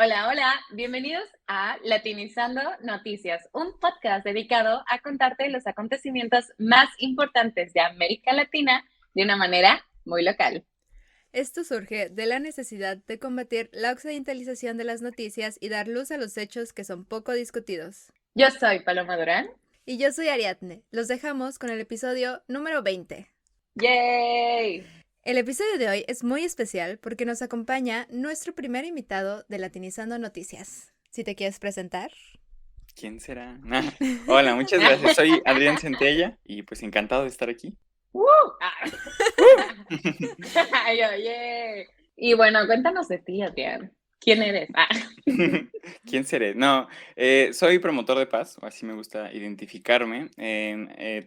Hola, hola, bienvenidos a Latinizando Noticias, un podcast dedicado a contarte los acontecimientos más importantes de América Latina de una manera muy local. Esto surge de la necesidad de combatir la occidentalización de las noticias y dar luz a los hechos que son poco discutidos. Yo soy Paloma Durán. Y yo soy Ariadne. Los dejamos con el episodio número 20. ¡Yay! El episodio de hoy es muy especial porque nos acompaña nuestro primer invitado de Latinizando Noticias. Si te quieres presentar. ¿Quién será? Hola, muchas gracias. Soy Adrián Centella y pues encantado de estar aquí. ¡Woo! Ah. Ay, oye. Y bueno, cuéntanos de ti, Adrián. ¿Quién eres? ¿Quién seré? No, soy promotor de paz, o así me gusta identificarme.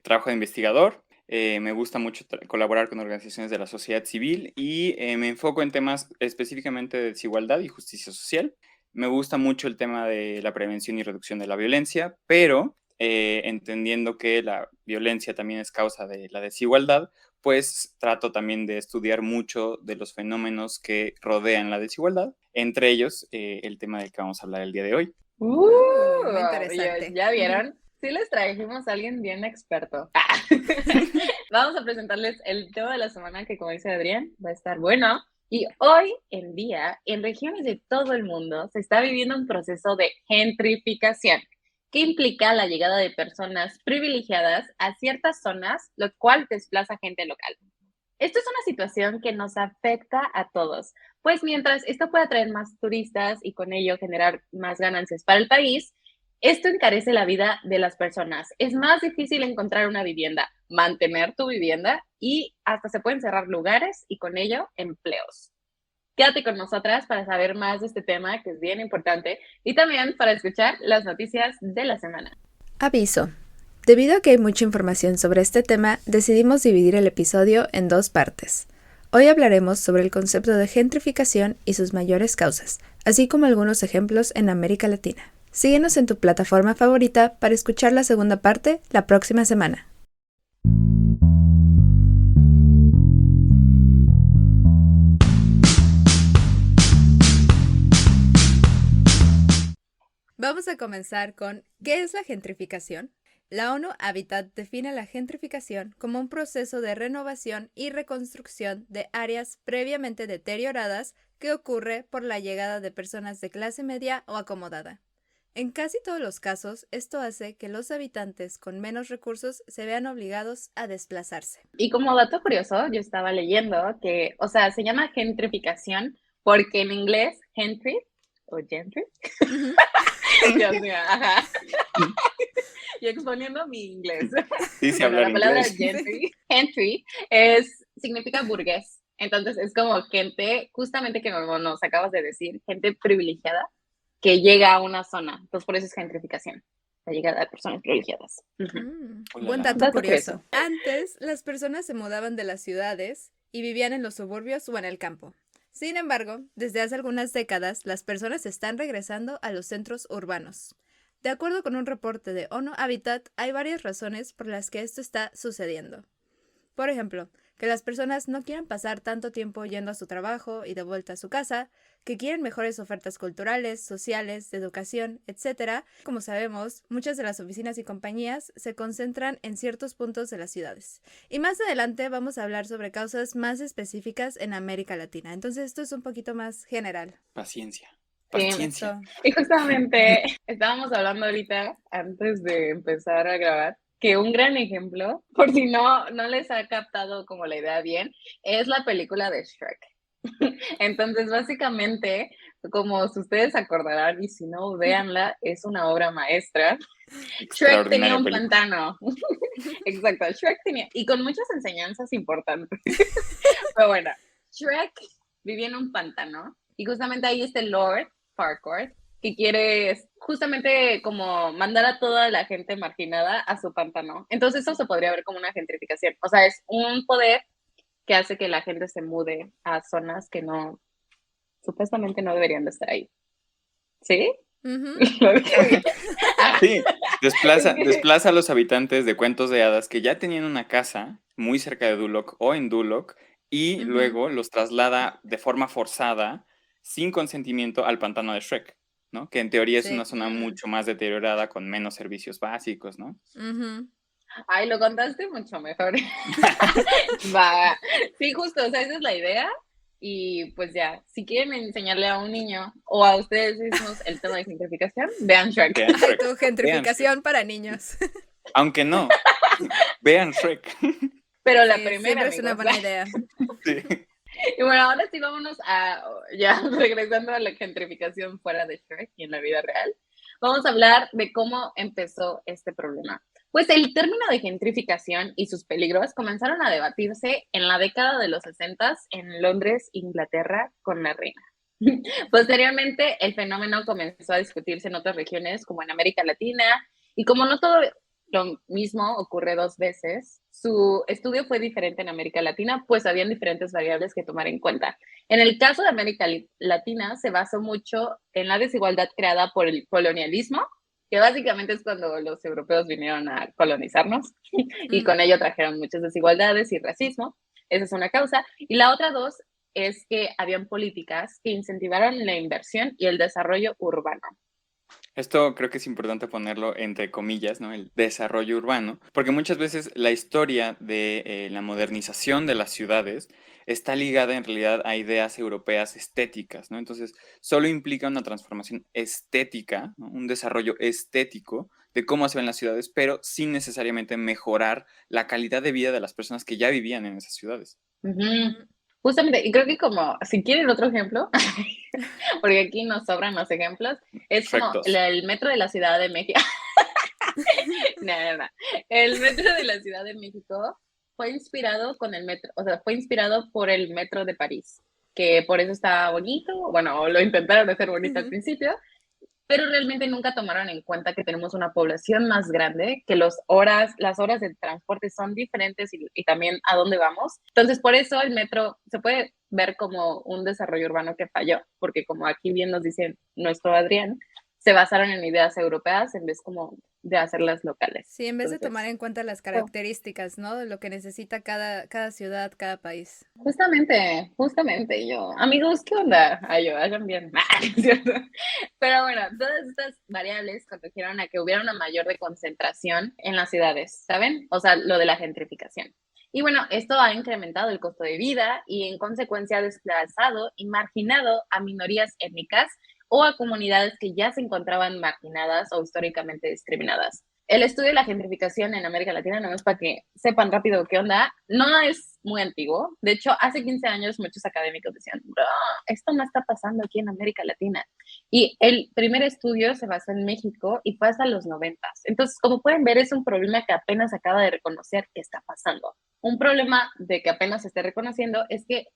Trabajo de investigador, me gusta mucho colaborar con organizaciones de la sociedad civil y me enfoco en temas específicamente de desigualdad y justicia social. Me gusta mucho el tema de la prevención y reducción de la violencia, pero entendiendo que la violencia también es causa de la desigualdad, pues trato también de estudiar mucho de los fenómenos que rodean la desigualdad, entre ellos el tema del que vamos a hablar el día de hoy. Muy ¿Ya, interesante. ya vieron? Sí les trajimos a alguien bien experto. Vamos a presentarles el tema de la semana que, como dice Adrián, va a estar bueno. Y hoy en día, en regiones de todo el mundo, se está viviendo un proceso de gentrificación que implica la llegada de personas privilegiadas a ciertas zonas, lo cual desplaza gente local. Esto es una situación que nos afecta a todos, pues mientras esto puede atraer más turistas y con ello generar más ganancias para el país, esto encarece la vida de las personas. Es más difícil encontrar una vivienda, mantener tu vivienda y hasta se pueden cerrar lugares y con ello empleos. Quédate con nosotras para saber más de este tema que es bien importante y también para escuchar las noticias de la semana. Aviso. Debido a que hay mucha información sobre este tema, decidimos dividir el episodio en dos partes. Hoy hablaremos sobre el concepto de gentrificación y sus mayores causas, así como algunos ejemplos en América Latina. Síguenos en tu plataforma favorita para escuchar la segunda parte la próxima semana. Vamos a comenzar con ¿qué es la gentrificación? La ONU Habitat define la gentrificación como un proceso de renovación y reconstrucción de áreas previamente deterioradas que ocurre por la llegada de personas de clase media o acomodada. En casi todos los casos, esto hace que los habitantes con menos recursos se vean obligados a desplazarse. Y como dato curioso, yo estaba leyendo que, o sea, se llama gentrificación porque en inglés, gentry o gentry, Dios mío, ajá. Y exponiendo mi inglés. Sí, se Bueno, hablar la palabra inglés. gentry significa burgués. Entonces es como gente, justamente que como nos acabas de decir, gente privilegiada que llega a una zona. Entonces por eso es gentrificación, la llegada de personas privilegiadas. Buen Ulala. dato Dato curioso. curioso. Antes, las personas se mudaban de las ciudades y vivían en los suburbios o en el campo. Sin embargo, desde hace algunas décadas, las personas están regresando a los centros urbanos. De acuerdo con un reporte de ONU Habitat, hay varias razones por las que esto está sucediendo. Por ejemplo, que las personas no quieran pasar tanto tiempo yendo a su trabajo y de vuelta a su casa, que quieren mejores ofertas culturales, sociales, de educación, etc. Como sabemos, muchas de las oficinas y compañías se concentran en ciertos puntos de las ciudades. Y más adelante vamos a hablar sobre causas más específicas en América Latina. Entonces esto es un poquito más general. Paciencia. Sí. Paciencia. Eso. Y justamente estábamos hablando ahorita, antes de empezar a grabar, que un gran ejemplo, por si no les ha captado como la idea bien, es la película de Shrek. Entonces, básicamente, como si ustedes acordarán, y si no, véanla, es una obra maestra. Shrek tenía Extraordinaria un película. pantano. Exacto, Shrek tenía, y con muchas enseñanzas importantes. Pero bueno, Shrek vivía en un pantano, y justamente ahí está el Lord Farquaad, que quiere justamente como mandar a toda la gente marginada a su pantano. Entonces, eso se podría ver como una gentrificación. O sea, es un poder que hace que la gente se mude a zonas que no, supuestamente no deberían de estar ahí. ¿Sí? Ujú. ¿Lo dije bien? Ah, Sí, es que, desplaza a los habitantes de cuentos de hadas que ya tenían una casa muy cerca de Duloc o en Duloc y Ujú. luego los traslada de forma forzada sin consentimiento al pantano de Shrek, ¿no? Que en teoría es una Sí. zona mucho más deteriorada con menos servicios básicos, ¿no? Ujú. Ay, lo contaste mucho mejor. Va. Sí, justo, o sea, esa es la idea. Y pues ya, si quieren enseñarle a un niño o a ustedes mismos el tema de gentrificación, vean Shrek. Vean Ay, Shrek, tu vean Shrek. gentrificación para niños. Aunque no, vean Shrek. Pero la Sí, primera, siempre es una amigos. buena idea. Sí. Y bueno, ahora sí vámonos a, ya regresando a la gentrificación fuera de Shrek y en la vida real, vamos a hablar de cómo empezó este problema. Pues el término de gentrificación y sus peligros comenzaron a debatirse en la década de los 60 en Londres, Inglaterra, con la reina. Posteriormente, el fenómeno comenzó a discutirse en otras regiones, como en América Latina, y como no todo lo mismo ocurre dos veces, su estudio fue diferente en América Latina, pues habían diferentes variables que tomar en cuenta. En el caso de América Latina, se basó mucho en la desigualdad creada por el colonialismo, que básicamente es cuando los europeos vinieron a colonizarnos y con ello trajeron muchas desigualdades y racismo. Esa es una causa. Y la otra dos es que habían políticas que incentivaron la inversión y el desarrollo urbano. Esto creo que es importante ponerlo entre comillas, ¿no? El desarrollo urbano, porque muchas veces la historia de la modernización de las ciudades está ligada en realidad a ideas europeas estéticas, ¿no? Entonces, solo implica una transformación estética, ¿no? Un desarrollo estético de cómo se ven las ciudades, pero sin necesariamente mejorar la calidad de vida de las personas que ya vivían en esas ciudades. Ujú. Justamente, y creo que como, si quieren otro ejemplo, porque aquí nos sobran los ejemplos, es Shrek como 2. el metro de la Ciudad de México. No, no, no. El metro de la Ciudad de México fue inspirado con el metro, o sea, fue inspirado por el metro de París, que por eso está bonito, bueno, lo intentaron hacer bonito al Ujú. principio, pero realmente nunca tomaron en cuenta que tenemos una población más grande, que las horas de transporte son diferentes y también a dónde vamos. Entonces, por eso el metro se puede ver como un desarrollo urbano que falló, porque como aquí bien nos dice nuestro Adrián, se basaron en ideas europeas en vez como de hacerlas locales. Sí, en vez de tomar Entonces, en cuenta las características, ¿no? De lo que necesita cada ciudad, cada país. justamente yo, amigos, ¿qué onda? Ay, yo, hagan bien, ¿es cierto? Pero bueno, todas estas variables condujeron a que hubiera una mayor de concentración en las ciudades, ¿saben? O sea, lo de la gentrificación. Y bueno, esto ha incrementado el costo de vida y en consecuencia ha desplazado y marginado a minorías étnicas o a comunidades que ya se encontraban marginadas o históricamente discriminadas. El estudio de la gentrificación en América Latina, no es para que sepan rápido qué onda, no es muy antiguo. De hecho, hace 15 años muchos académicos decían, bro, esto no está pasando aquí en América Latina. Y el primer estudio se basó en México y fue hasta los 90. Entonces, como pueden ver, es un problema que apenas acaba de reconocer que está pasando. Un problema de que apenas se esté reconociendo es que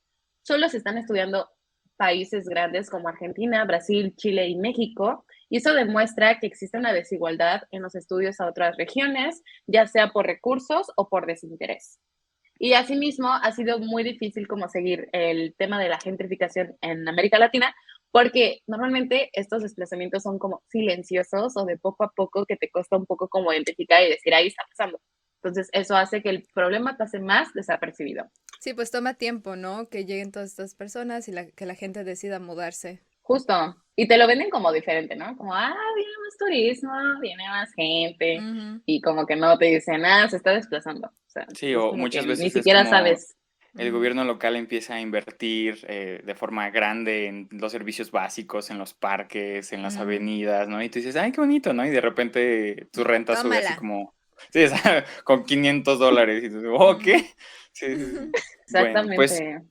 solo se están estudiando países grandes como Argentina, Brasil, Chile y México, y eso demuestra que existe una desigualdad en los estudios a otras regiones, ya sea por recursos o por desinterés. Y asimismo, ha sido muy difícil como seguir el tema de la gentrificación en América Latina, porque normalmente estos desplazamientos son como silenciosos o de poco a poco que te cuesta un poco como identificar y decir, ahí está pasando. Entonces, eso hace que el problema pase más desapercibido. Sí, pues toma tiempo, ¿no? Que lleguen todas estas personas y que la gente decida mudarse. Justo. Y te lo venden como diferente, ¿no? Como, viene más turismo, viene más gente. Ujú. Y como que no te dicen, se está desplazando. O sea, Sí, es o como que muchas ni veces es siquiera como sabes. el Ujú. gobierno local empieza a invertir de forma grande en los servicios básicos, en los parques, en las Mm. avenidas, ¿no? Y tú dices, ay, qué bonito, ¿no? Y de repente tu renta sube así Tómala. como, sí, o sea, con $500. Y tú, oh, ¿qué? Mm. Sí, sí, sí. Bueno, pues Exactamente.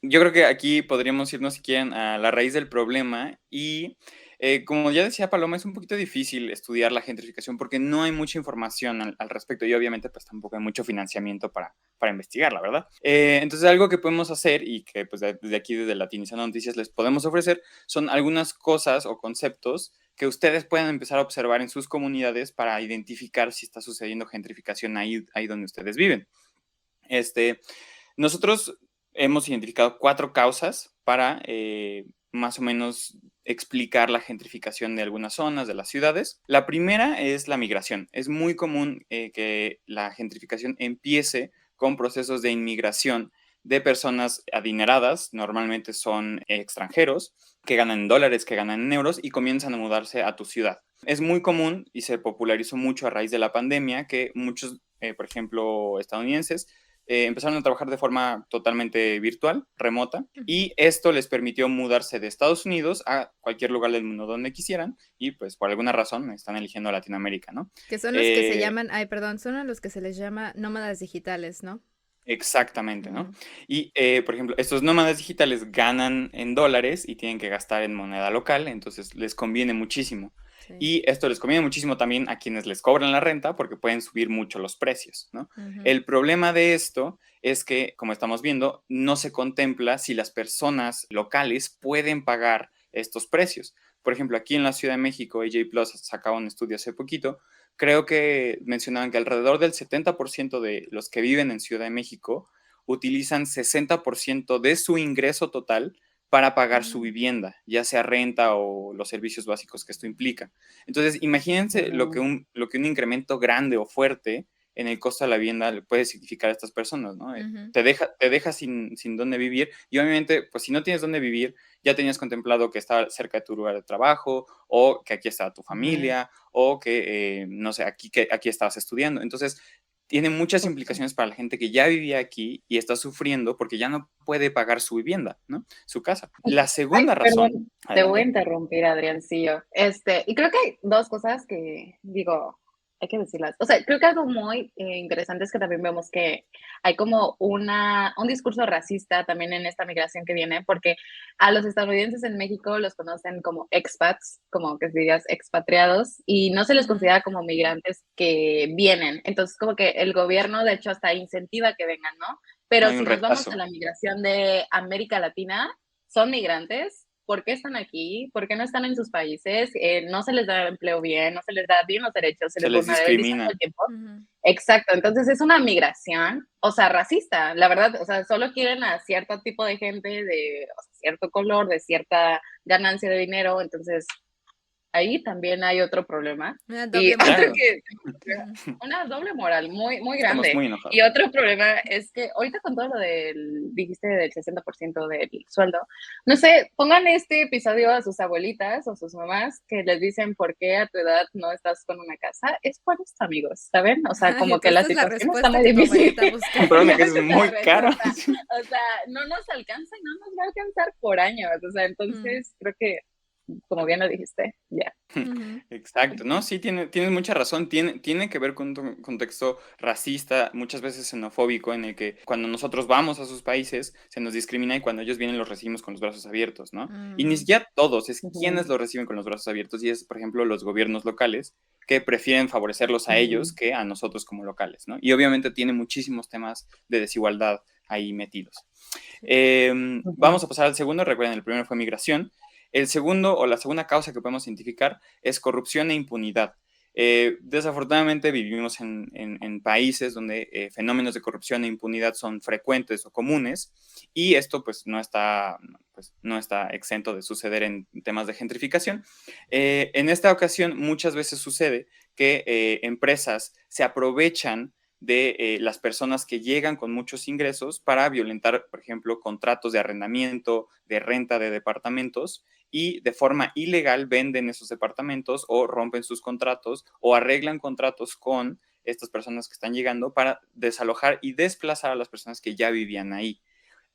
yo creo que aquí podríamos irnos, si quieren, a la raíz del problema y, como ya decía Paloma, es un poquito difícil estudiar la gentrificación porque no hay mucha información al respecto y obviamente pues tampoco hay mucho financiamiento para investigarla, ¿verdad? Entonces algo que podemos hacer y que pues desde aquí, desde Latinizando Noticias, les podemos ofrecer son algunas cosas o conceptos que ustedes puedan empezar a observar en sus comunidades para identificar si está sucediendo gentrificación ahí donde ustedes viven. Nosotros hemos identificado 4 causas para más o menos explicar la gentrificación de algunas zonas de las ciudades. La primera es la migración. Es muy común que la gentrificación empiece con procesos de inmigración de personas adineradas, normalmente son extranjeros, que ganan en dólares, que ganan en euros y comienzan a mudarse a tu ciudad. Es muy común y se popularizó mucho a raíz de la pandemia que muchos, por ejemplo, estadounidenses, empezaron a trabajar de forma totalmente virtual, remota, y esto les permitió mudarse de Estados Unidos a cualquier lugar del mundo donde quisieran y pues por alguna razón están eligiendo Latinoamérica, ¿no? Que son los que se llaman, ay, perdón, son a los que se les llama nómadas digitales, ¿no? Exactamente, ¿no? Ujú, Y, por ejemplo, estos nómadas digitales ganan en dólares y tienen que gastar en moneda local, entonces les conviene muchísimo. sí. Y esto les conviene muchísimo también a quienes les cobran la renta porque pueden subir mucho los precios, ¿no? Ujú, El problema de esto es que, como estamos viendo, no se contempla si las personas locales pueden pagar estos precios. Por ejemplo, aquí en la Ciudad de México, AJ Plus sacaba un estudio hace poquito. Creo que mencionaban que alrededor del 70% de los que viven en Ciudad de México utilizan 60% de su ingreso total para pagar su mm, vivienda, ya sea renta o los servicios básicos que esto implica. Entonces, imagínense Ujú. lo que un incremento grande o fuerte en el costo de la vivienda le puede significar a estas personas, ¿no? ujú, Te deja sin dónde vivir y obviamente, pues si no tienes dónde vivir, ya tenías contemplado que estaba cerca de tu lugar de trabajo o que aquí estaba tu Ujú. familia o que, no sé, que aquí estabas estudiando. Entonces, tiene muchas Justo. implicaciones para la gente que ya vivía aquí y está sufriendo porque ya no puede pagar su vivienda, ¿no? Su casa. La Ay, segunda razón, perdón, te voy a adelante. interrumpir, Adriancillo. Y creo que hay dos cosas que digo, hay que decirlas. O sea, creo que algo muy interesante es que también vemos que hay como un discurso racista también en esta migración que viene, porque a los estadounidenses en México los conocen como expats, como que si digas expatriados, y no se les ujú, considera como migrantes que vienen. Entonces, como que el gobierno, de hecho, hasta incentiva que vengan, ¿no? No Pero hay si un nos vamos a rechazo. la migración de América Latina, son migrantes, ¿por qué están aquí? ¿Por qué no están en sus países? No se les da empleo bien, no se les da bien los derechos, se Se les les vulnerabiliza todo discrimina. el tiempo. ujú. Exacto, entonces es una migración, o sea, racista, la verdad, o sea, solo quieren a cierto tipo de gente de o sea, cierto color, de cierta ganancia de dinero, entonces ahí también hay otro problema. Una Y doble otro moral. Claro, que Ujú, una doble moral muy, muy estamos grande. muy Y enojados. otro problema es que ahorita con todo lo dijiste del 60% del sueldo, no sé, pongan este episodio a sus abuelitas o sus mamás que les dicen por qué a tu edad no estás con una casa. Es por esto, amigos, ¿saben? O sea, Ay, como que entonces la esta es la situación está respuesta muy que tu difícil. abuelita busca. Un problema que es Esa es la muy caro. respuesta. O sea, no nos alcanza y no nos va a alcanzar por años. O sea, Mm, entonces creo que, como bien lo dijiste, ya. ujú, Exacto, ¿no? Sí, tienes mucha razón. Tiene que ver con un contexto racista, muchas veces xenofóbico, en el que cuando nosotros vamos a sus países se nos discrimina y cuando ellos vienen los recibimos con los brazos abiertos, ¿no? Y ni ujú, siquiera todos, es quienes Ujú, los reciben con los brazos abiertos y es, por ejemplo, los gobiernos locales que prefieren favorecerlos a ellos ujú, que a nosotros como locales, ¿no? Y obviamente tiene muchísimos temas de desigualdad ahí metidos. sí. ujú. Vamos a pasar al segundo. Recuerden, el primero fue migración. El segundo o la segunda causa que podemos identificar es corrupción e impunidad. Desafortunadamente vivimos en países donde fenómenos de corrupción e impunidad son frecuentes o comunes y esto pues no está exento de suceder en temas de gentrificación. En esta ocasión muchas veces sucede que empresas se aprovechan de las personas que llegan con muchos ingresos para violentar, por ejemplo, contratos de arrendamiento, de renta de departamentos y de forma ilegal venden esos departamentos o rompen sus contratos o arreglan contratos con estas personas que están llegando para desalojar y desplazar a las personas que ya vivían ahí.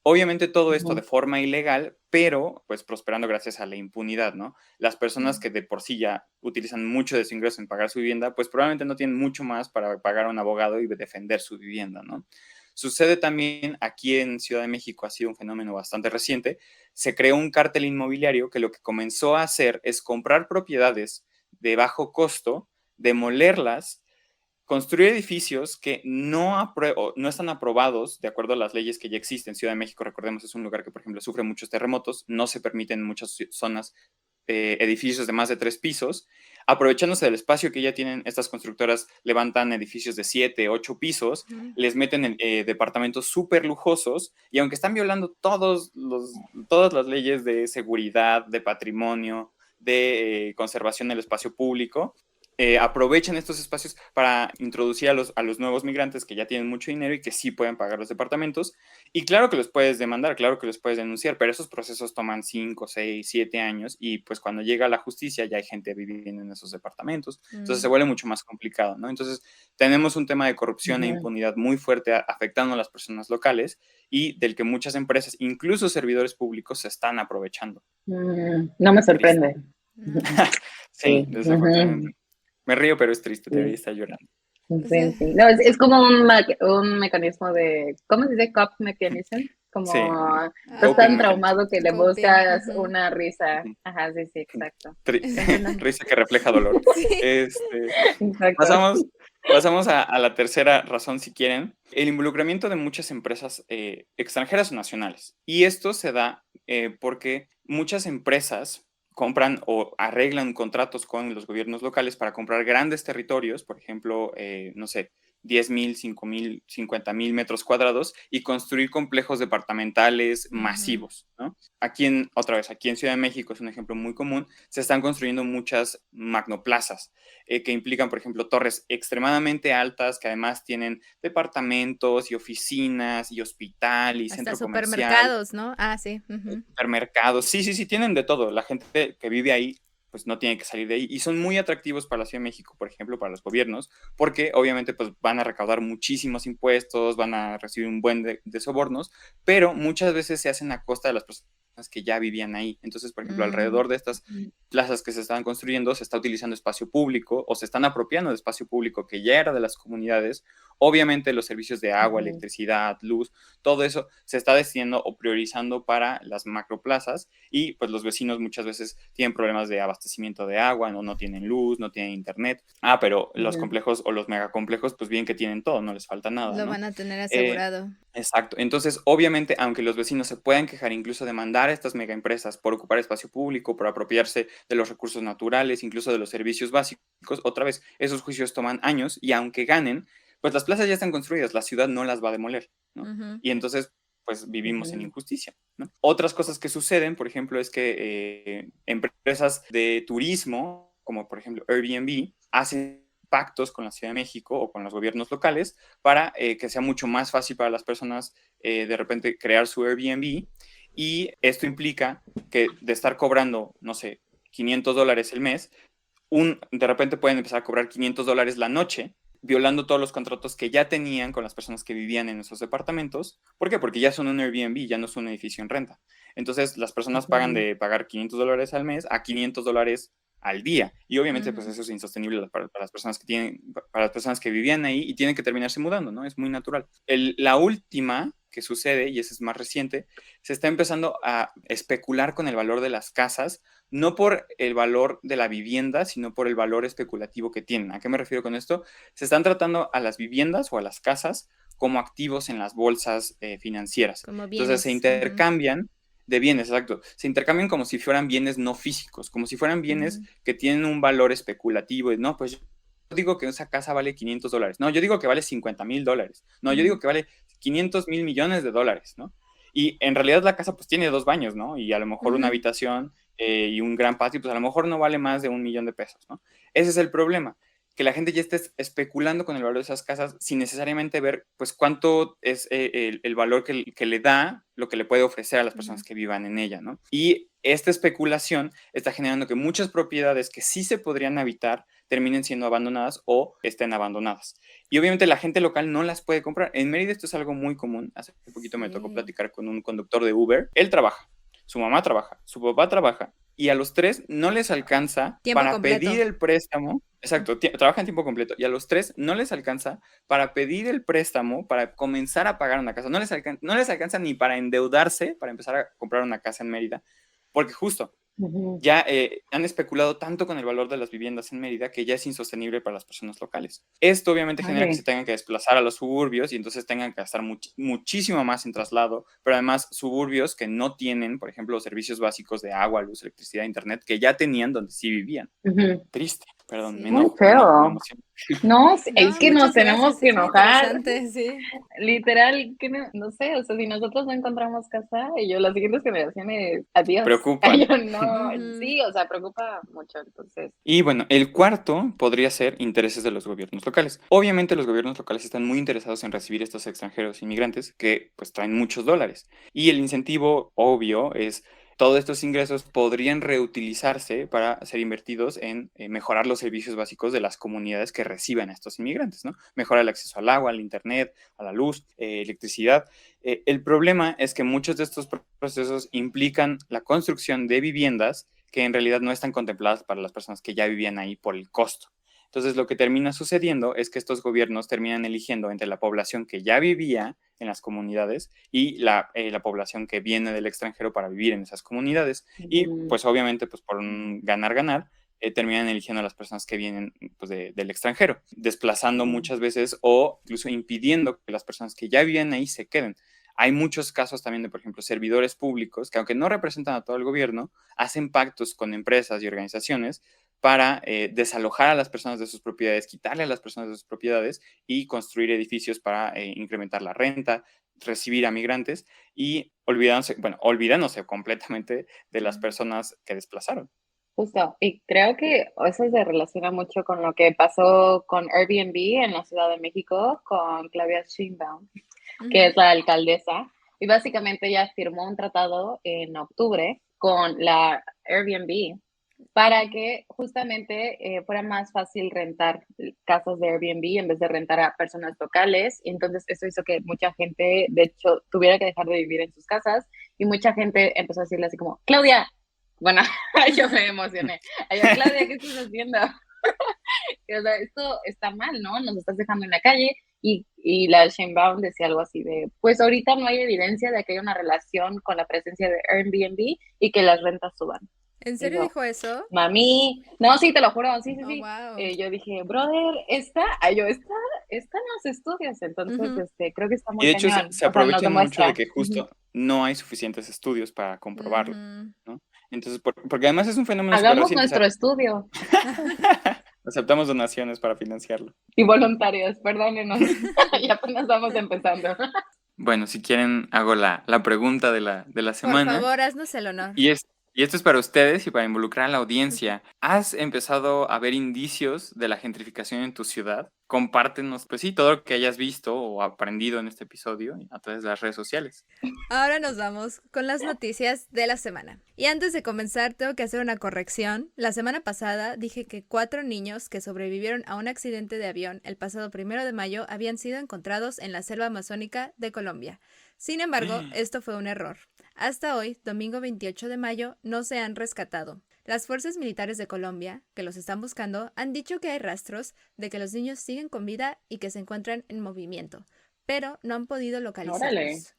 Obviamente todo esto de Ujú, forma ilegal, pero pues prosperando gracias a la impunidad, ¿no? Las personas Mm, que de por sí ya utilizan mucho de su ingreso en pagar su vivienda, pues probablemente no tienen mucho más para pagar a un abogado y defender su vivienda, ¿no? Sucede también aquí en Ciudad de México, ha sido un fenómeno bastante reciente, se creó un cártel inmobiliario que lo que comenzó a hacer es comprar propiedades de bajo costo, demolerlas, construir edificios que no están aprobados de acuerdo a las leyes que ya existen. Ciudad de México, recordemos, es un lugar que, por ejemplo, sufre muchos terremotos, no se permiten en muchas zonas edificios de más de 3 pisos. Aprovechándose del espacio que ya tienen, estas constructoras levantan edificios de 7, 8 pisos, mm, les meten departamentos súper lujosos y aunque están violando todas las leyes de seguridad, de patrimonio, de conservación del espacio público, aprovechan estos espacios para introducir a los nuevos migrantes que ya tienen mucho dinero y que sí pueden pagar los departamentos. Y claro que los puedes demandar, claro que los puedes denunciar, pero esos procesos toman 5, 6, 7 años y pues cuando llega la justicia ya hay gente viviendo en esos departamentos. Entonces se vuelve mucho más complicado, ¿no? Entonces tenemos un tema de corrupción e impunidad muy fuerte afectando a las personas locales y del que muchas empresas, incluso servidores públicos, se están aprovechando. No me sorprende. Sí, desafortunadamente. Me río, pero es triste, debería estar llorando. Sí, sí. No, es como un mecanismo de, ¿cómo se dice? Cop mechanism. Como Sí, estás tan traumado que le Coping, buscas una risa. Ujú. Ajá, sí, sí, exacto. Risa que refleja dolor. Sí. Exacto. Pasamos a la tercera razón, si quieren. El involucramiento de muchas empresas extranjeras o nacionales. Y esto se da porque muchas empresas compran o arreglan contratos con los gobiernos locales para comprar grandes territorios, por ejemplo, no sé, 10,000, 5,000, 50,000 metros cuadrados y construir complejos departamentales masivos, ¿no? Otra vez, aquí en Ciudad de México es un ejemplo muy común, se están construyendo muchas magnoplazas que implican, por ejemplo, torres extremadamente altas que además tienen departamentos y oficinas y hospital y Hasta centro comercial. supermercados, ¿no? Ah, sí. Supermercados, sí, tienen de todo. La gente que vive ahí pues no tiene que salir de ahí y son muy atractivos para la Ciudad de México, por ejemplo, para los gobiernos, porque obviamente pues van a recaudar muchísimos impuestos, van a recibir un buen de sobornos, pero muchas veces se hacen a costa de las personas que ya vivían ahí. Entonces, por ejemplo, alrededor de estas plazas que se estaban construyendo, se está utilizando espacio público o se están apropiando de espacio público que ya era de las comunidades. Obviamente los servicios de agua, electricidad, luz, todo eso se está destinando o priorizando para las macroplazas y pues los vecinos muchas veces tienen problemas de abastecimiento de agua, no tienen luz, no tienen internet. Pero los complejos o los megacomplejos pues bien que tienen todo, no les falta nada, Lo ¿no? van a tener asegurado. Exacto. Entonces, obviamente, aunque los vecinos se puedan quejar, incluso demandar a estas megaempresas por ocupar espacio público, por apropiarse de los recursos naturales, incluso de los servicios básicos, otra vez, esos juicios toman años y aunque ganen, pues las plazas ya están construidas, la ciudad no las va a demoler, ¿no? Y entonces, pues vivimos en injusticia, ¿no? Otras cosas que suceden, por ejemplo, es que empresas de turismo, como por ejemplo Airbnb, hacen pactos con la Ciudad de México o con los gobiernos locales para que sea mucho más fácil para las personas de repente crear su Airbnb y esto implica que de estar cobrando, no sé, $500 el mes, de repente pueden empezar a cobrar $500 la noche, violando todos los contratos que ya tenían con las personas que vivían en esos departamentos. ¿Por qué? Porque ya son un Airbnb, ya no es un edificio en renta. Entonces, las personas pagan de pagar $500 al mes a $500 al día. Y obviamente, pues eso es insostenible para las personas para las personas que vivían ahí y tienen que terminarse mudando, ¿no? Es muy natural. La última que sucede, y esa es más reciente, se está empezando a especular con el valor de las casas, no por el valor de la vivienda, sino por el valor especulativo que tienen. ¿A qué me refiero con esto? Se están tratando a las viviendas o a las casas como activos en las bolsas financieras. Como Entonces se bienes. intercambian de bienes, exacto. Se intercambian como si fueran bienes no físicos, como si fueran bienes que tienen un valor especulativo. No, pues yo digo que esa casa vale $500. No, yo digo que vale $50,000. No, yo digo que vale 500,000 millones de dólares, ¿no? Y en realidad la casa pues tiene 2 baños, ¿no? Y a lo mejor una habitación y un gran patio, pues a lo mejor no vale más de $1,000,000, ¿no? Ese es el problema, que la gente ya esté especulando con el valor de esas casas sin necesariamente ver pues cuánto es el valor que le da lo que le puede ofrecer a las personas que vivan en ella, ¿no? Y esta especulación está generando que muchas propiedades que sí se podrían habitar terminen siendo abandonadas o estén abandonadas. Y obviamente la gente local no las puede comprar. En Mérida esto es algo muy común. Hace poquito me tocó platicar con un conductor de Uber. Él trabaja, su mamá trabaja, su papá trabaja y a los 3 no les alcanza para pedir el préstamo. Exacto, trabajan tiempo completo y a los 3 no les alcanza para pedir el préstamo para comenzar a pagar una casa. No les alcanza ni para endeudarse para empezar a comprar una casa en Mérida, porque justo ya han especulado tanto con el valor de las viviendas en Mérida que ya es insostenible para las personas locales. Esto obviamente genera que se tengan que desplazar a los suburbios y entonces tengan que gastar muchísimo más en traslado, pero además suburbios que no tienen, por ejemplo, los servicios básicos de agua, luz, electricidad, internet, que ya tenían donde sí vivían. Triste. Perdón, Sí. me Muy enojo, feo. me emociono. No, es No, que nos muchas tenemos gracias, que es muy enojar. interesante, sí. Literal, que no sé, o sea, si nosotros no encontramos casa, y yo, las siguientes generaciones, adiós. Preocupa. Yo no, Ujú. sí, o sea, preocupa mucho, entonces. Y bueno, el cuarto podría ser intereses de los gobiernos locales. Obviamente los gobiernos locales están muy interesados en recibir estos extranjeros inmigrantes que pues traen muchos dólares. Y el incentivo obvio es todos estos ingresos podrían reutilizarse para ser invertidos en mejorar los servicios básicos de las comunidades que reciban a estos inmigrantes, ¿no? Mejorar el acceso al agua, al internet, a la luz, electricidad. El problema es que muchos de estos procesos implican la construcción de viviendas que en realidad no están contempladas para las personas que ya vivían ahí por el costo. Entonces, lo que termina sucediendo es que estos gobiernos terminan eligiendo entre la población que ya vivía en las comunidades y la población que viene del extranjero para vivir en esas comunidades. Y pues obviamente, pues por un ganar-ganar, terminan eligiendo a las personas que vienen pues, del extranjero, desplazando muchas veces o incluso impidiendo que las personas que ya viven ahí se queden. Hay muchos casos también de, por ejemplo, servidores públicos que, aunque no representan a todo el gobierno, hacen pactos con empresas y organizaciones para desalojar a las personas de sus propiedades, quitarle a las personas de sus propiedades y construir edificios para incrementar la renta, recibir a migrantes y olvidándose completamente de las personas que desplazaron. Justo, y creo que eso se relaciona mucho con lo que pasó con Airbnb en la Ciudad de México con Claudia Sheinbaum, que Ujú. es la alcaldesa, y básicamente ella firmó un tratado en octubre con la Airbnb para que justamente fuera más fácil rentar casas de Airbnb en vez de rentar a personas locales. Y entonces eso hizo que mucha gente, de hecho, tuviera que dejar de vivir en sus casas y mucha gente empezó a decirle así como, Claudia, bueno, yo me emocioné. Yo, Claudia, ¿qué estás haciendo? O sea, esto está mal, ¿no? Nos estás dejando en la calle. Y la Sheinbaum decía algo así de, pues ahorita no hay evidencia de que haya una relación con la presencia de Airbnb y que las rentas suban. ¿En Y serio yo, dijo eso? mami, no, sí, te lo juro, sí, sí, Oh, sí. wow. Yo dije, brother, está en los estudios, entonces, Ujú. creo que está Y muy de hecho cañón, se o sea, nos aprovechan mucho de demuestra. que justo no hay suficientes estudios para comprobarlo, Ujú. ¿no? Entonces, porque además es un fenómeno súper Hagamos reciente, o sea, nuestro estudio aceptamos donaciones para financiarlo. y voluntarios, perdónenos, ya apenas vamos empezando. Bueno, si quieren, hago la pregunta de la Por semana. favor, haznos el honor. Y esto es para ustedes y para involucrar a la audiencia. ¿Has empezado a ver indicios de la gentrificación en tu ciudad? Compártenos, pues sí, todo lo que hayas visto o aprendido en este episodio a través de las redes sociales. Ahora nos vamos con las noticias de la semana. Y antes de comenzar, tengo que hacer una corrección. La semana pasada dije que 4 niños que sobrevivieron a un accidente de avión el pasado 1 de mayo habían sido encontrados en la selva amazónica de Colombia. Sin embargo, esto fue un error. Hasta hoy, domingo 28 de mayo, no se han rescatado. Las fuerzas militares de Colombia, que los están buscando, han dicho que hay rastros de que los niños siguen con vida y que se encuentran en movimiento, pero no han podido Órale, localizarlos.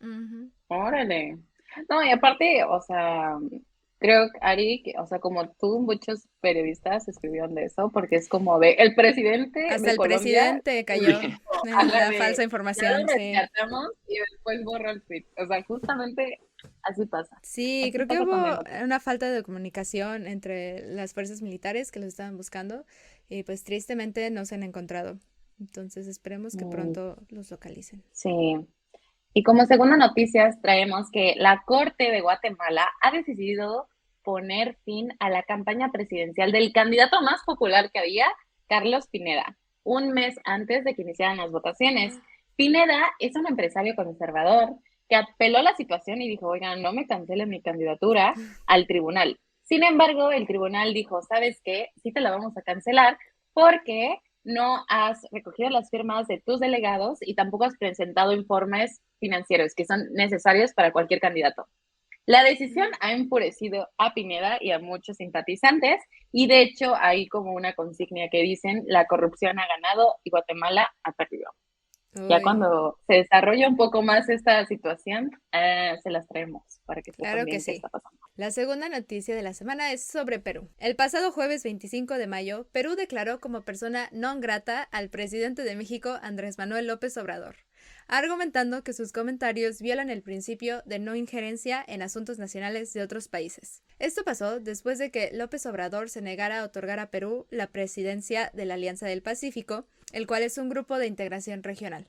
Ujú. órale. No, y aparte, o sea, creo, Ari, que, o sea, como tú, muchos periodistas escribieron de eso, porque es como de, el presidente Hasta de el Colombia presidente cayó dijo a en la la falsa de, ya lo información, sí. rescatamos y después borró el tweet. O sea, justamente así pasa. Sí, Así creo que pasa con hubo demasiado. una falta de comunicación entre las fuerzas militares que los estaban buscando y pues tristemente no se han encontrado. Entonces esperemos que Mm, pronto los localicen. sí. Y como segunda noticias traemos que la Corte de Guatemala ha decidido poner fin a la campaña presidencial del candidato más popular que había, Carlos Pineda, un mes antes de que iniciaran las votaciones. Pineda es un empresario conservador que apeló a la situación y dijo, oigan, no me cancelen mi candidatura al tribunal. Sin embargo, el tribunal dijo, ¿sabes qué? Sí te la vamos a cancelar porque no has recogido las firmas de tus delegados y tampoco has presentado informes financieros que son necesarios para cualquier candidato. La decisión ha enfurecido a Pineda y a muchos simpatizantes y de hecho hay como una consigna que dicen la corrupción ha ganado y Guatemala ha perdido. Ya Uy, cuando se desarrolla un poco más esta situación, se las traemos para que sepan claro que bien qué sí. está pasando. La segunda noticia de la semana es sobre Perú. El pasado jueves 25 de mayo, Perú declaró como persona non grata al presidente de México, Andrés Manuel López Obrador. argumentando que sus comentarios violan el principio de no injerencia en asuntos nacionales de otros países. Esto pasó después de que López Obrador se negara a otorgar a Perú la presidencia de la Alianza del Pacífico, el cual es un grupo de integración regional,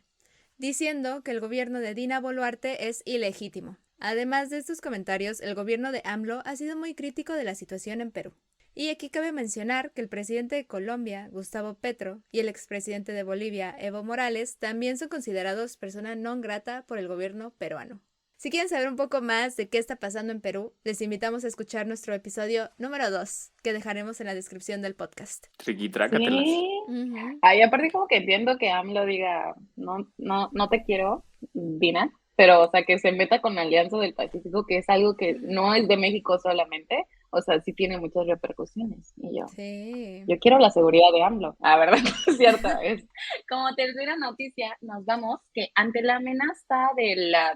diciendo que el gobierno de Dina Boluarte es ilegítimo. Además de estos comentarios, el gobierno de AMLO ha sido muy crítico de la situación en Perú. Y aquí cabe mencionar que el presidente de Colombia, Gustavo Petro, y el expresidente de Bolivia, Evo Morales, también son considerados persona non grata por el gobierno peruano. Si quieren saber un poco más de qué está pasando en Perú, les invitamos a escuchar nuestro episodio número 2, que dejaremos en la descripción del podcast. Triquitrácatelas. Sí. Ujú. Ay, aparte como que entiendo que AMLO diga, no te quiero, Dina, pero o sea, que se meta con la Alianza del Pacífico, que es algo que no es de México solamente, o sea, sí tiene muchas repercusiones. Y Sí. yo quiero la seguridad de AMLO. La verdad que es cierto. Es como tercera noticia, nos vamos que ante la amenaza de la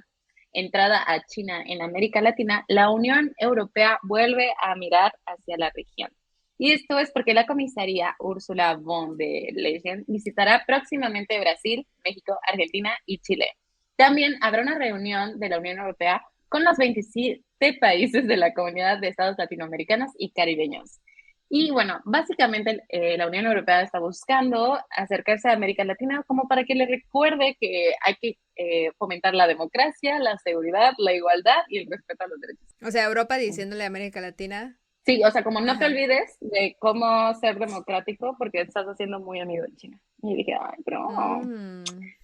entrada a China en América Latina, la Unión Europea vuelve a mirar hacia la región. Y esto es porque la comisaria Ursula von der Leyen visitará próximamente Brasil, México, Argentina y Chile. También habrá una reunión de la Unión Europea con los 27 países de la comunidad de estados latinoamericanos y caribeños. Y bueno, básicamente la Unión Europea está buscando acercarse a América Latina como para que le recuerde que hay que fomentar la democracia, la seguridad, la igualdad y el respeto a los derechos. O sea, Europa diciéndole a América Latina. Sí, o sea, como no te Ajá. olvides de cómo ser democrático porque estás haciendo muy amigo de China. Y dije, ay, pero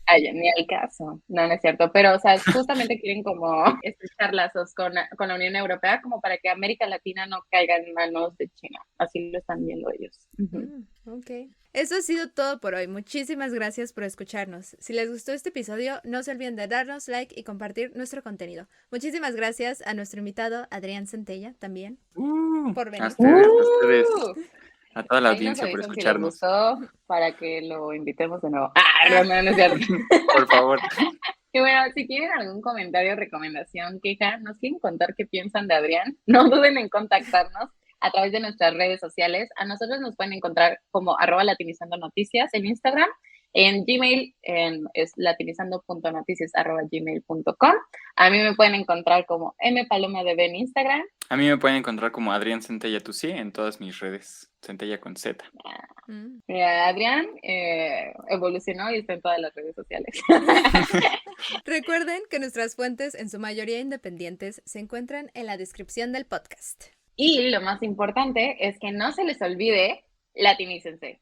ay, ni al caso. No, no es cierto. Pero, o sea, justamente quieren como estrechar lazos con la Unión Europea como para que América Latina no caiga en manos de China. Así lo están viendo ellos. Ok. Eso ha sido todo por hoy. Muchísimas gracias por escucharnos. Si les gustó este episodio, no se olviden de darnos like y compartir nuestro contenido. Muchísimas gracias a nuestro invitado Adrián Centella también por A venir. ustedes, a toda la Ahí nos audiencia por avisan si les escucharnos. gustó para que lo invitemos de nuevo. Ah, no es cierto. Por favor. Y bueno, si tienen algún comentario, recomendación, queja, nos quieren contar qué piensan de Adrián, no duden en contactarnos a través de nuestras redes sociales. A nosotros nos pueden encontrar como @latinizandonoticias en Instagram, en Gmail es latinizando.noticias@gmail.com. A mí me pueden encontrar como mpalomadb en Instagram. A mí me pueden encontrar como Adrián Centella Tusi en todas mis redes. Centella con Z. Adrián evolucionó y está en todas las redes sociales. Recuerden que nuestras fuentes, en su mayoría independientes, se encuentran en la descripción del podcast. Y lo más importante es que no se les olvide, latinícense.